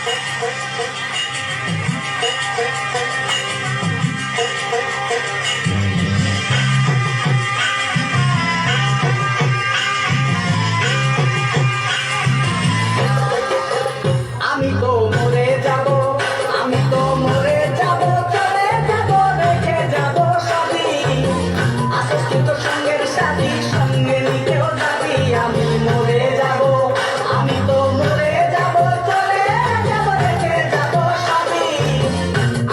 আমি তো মরে যাব, আমি তো মরে যাব, চলে যাব, রেখে যাব সবই। আসস্তিত সঙ্গের সাথী, সঙ্গে নিতেও যাবি। আমি মরে যাব, আমি তো মরে যাব, চলে যাব, রেখে যাব সবই।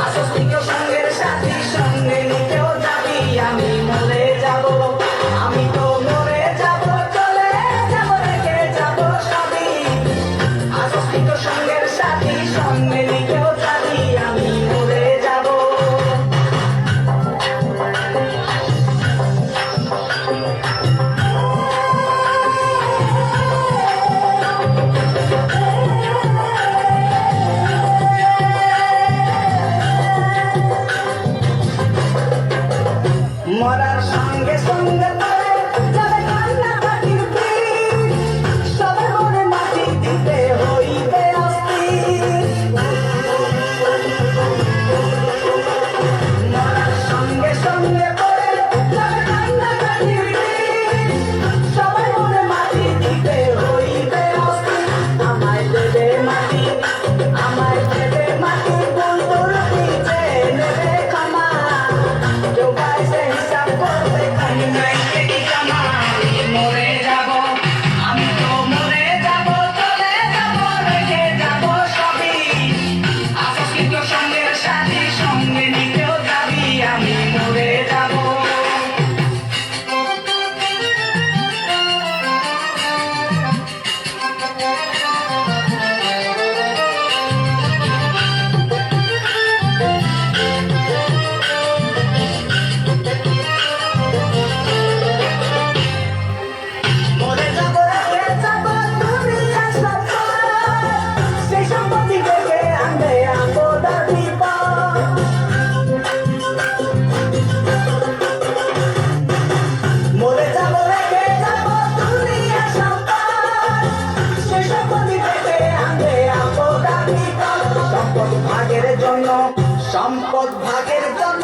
আসস্তিত সঙ্গের সাথী, সঙ্গে নিতেও যাবি। আমি মরে যাব, আমি তো মরে যাব, চলে যাব, রেখে যাব সবই। আসস্তিত সঙ্গের সাথী, সঙ্গে নিতেও যাবি। আমি মরে যাব। মরার সঙ্গে সঙ্গে পড়ে যাবে কান্নাকাটির ভিড়। সবার মনে মাটি দিতে হইবে অস্থির। মরার সঙ্গে সঙ্গে পড়ে যাবে কান্নাকাটির ভিড়। সবার মনে মাটি দিতে হইবে অস্থির। আমায় দেবে মাটি, আমায় দেবে মাটি, বন্ধুর পিছে নেবে ক্ষমা। কেউ পাইছে হিসাব করতে, খালি নাই পেটি জামা। আমি মরে যাব, আমি তো মরে যাব, চলে যাব, রেখে যাব সবই। আসস্তিত সঙ্গের সাথী, সঙ্গে নিতেও যাবি। আমি মরে যাব। মরে যাব, রেখে যাব দুনিয়ার সম্পদ। সেই সম্পত্তি থেকে আনবে আপদ আর বিপদ। মরে যাব, রেখে যাব দুনিয়ার সম্পদ। সেই সম্পত্তি থেকে আনবে আপদ আর বিপদ। সম্পদ ভাগের জন্য, সম্পদ ভাগের জন্য